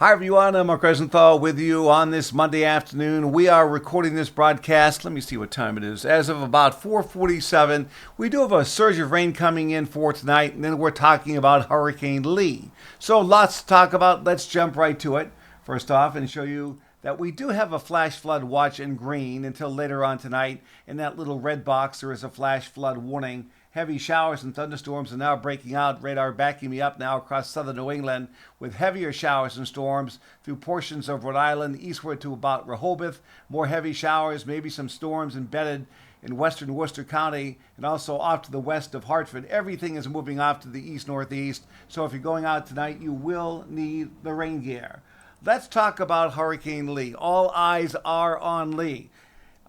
Hi everyone, I'm Mark Rosenthal with you on this Monday afternoon. We are recording this broadcast. Let me see what time it is. As of about 4:47, we do have a surge of rain coming in for tonight, and then we're talking about Hurricane Lee. So lots to talk about. Let's jump right to it. First off, and show you that we do have a flash flood watch in green until later on tonight. In that little red box, there is a flash flood warning. Heavy showers and thunderstorms are now breaking out. Radar backing me up now across southern New England with heavier showers and storms through portions of Rhode Island eastward to about Rehoboth. More heavy showers, maybe some storms embedded in western Worcester County and also off to the west of Hartford. Everything is moving off to the east-northeast. So if you're going out tonight, you will need the rain gear. Let's talk about Hurricane Lee. All eyes are on Lee.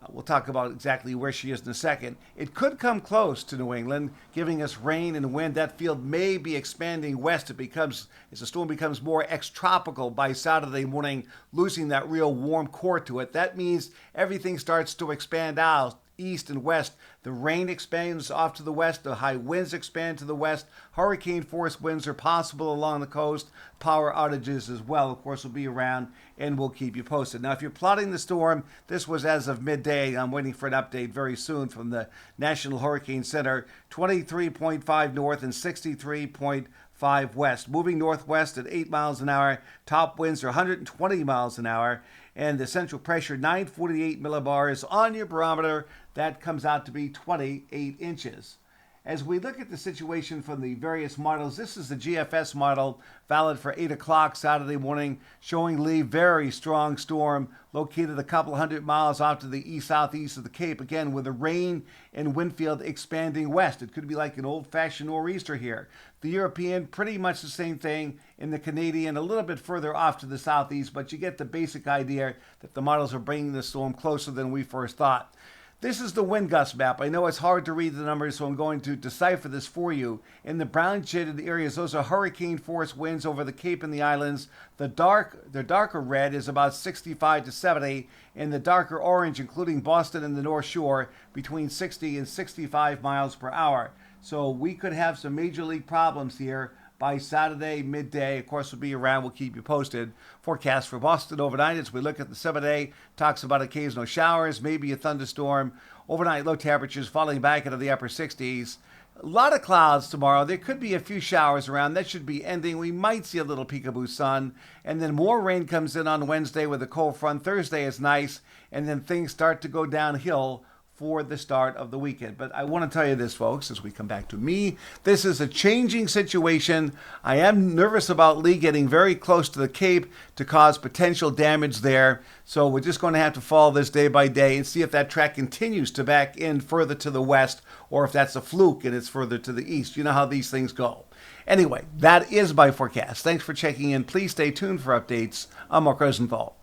We'll talk about exactly where she is in a second. It could come close to New England, giving us rain and wind. That field may be expanding west. As the storm becomes more ex-tropical by Saturday morning, losing that real warm core to it. That means everything starts to expand out east and west. The rain expands off to the west. The high winds expand to the west. Hurricane force winds are possible along the coast. Power outages as well, of course, will be around, and we'll keep you posted. Now, if you're plotting the storm, this was as of midday. I'm waiting for an update very soon from the National Hurricane Center. 23.5 north and 63.5 west. Moving northwest at 8 miles an hour. Top winds are 120 miles an hour. And the central pressure, 948 millibars on your barometer. That comes out to be 28 inches. As we look at the situation from the various models, this is the GFS model, valid for 8 o'clock Saturday morning, showing Lee very strong storm located a couple hundred miles off to the east-southeast of the Cape, again with the rain and wind field expanding west. It could be like an old-fashioned nor'easter here. The European, pretty much the same thing, and the Canadian a little bit further off to the southeast, but you get the basic idea that the models are bringing the storm closer than we first thought. This is the wind gust map. I know it's hard to read the numbers, so I'm going to decipher this for you. In the brown shaded areas, those are hurricane force winds over the Cape and the islands. The darker red is about 65 to 70, and the darker orange, including Boston and the North Shore, between 60 and 65 miles per hour. So we could have some major league problems here by Saturday midday. Of course, we'll be around. We'll keep you posted. Forecast for Boston overnight as we look at the 7-day. Talks about occasional showers, maybe a thunderstorm. Overnight low temperatures falling back into the upper 60s. A lot of clouds tomorrow. There could be a few showers around. That should be ending. We might see a little peekaboo sun. And then more rain comes in on Wednesday with a cold front. Thursday is nice. And then things start to go downhill for the start of the weekend. But I want to tell you this, folks, as we come back to me, this is a changing situation. I am nervous about Lee getting very close to the Cape to cause potential damage there. So we're just going to have to follow this day by day and see if that track continues to back in further to the west or if that's a fluke and it's further to the east. You know how these things go. Anyway, that is my forecast. Thanks for checking in. Please stay tuned for updates. I'm Mark Rosenthal.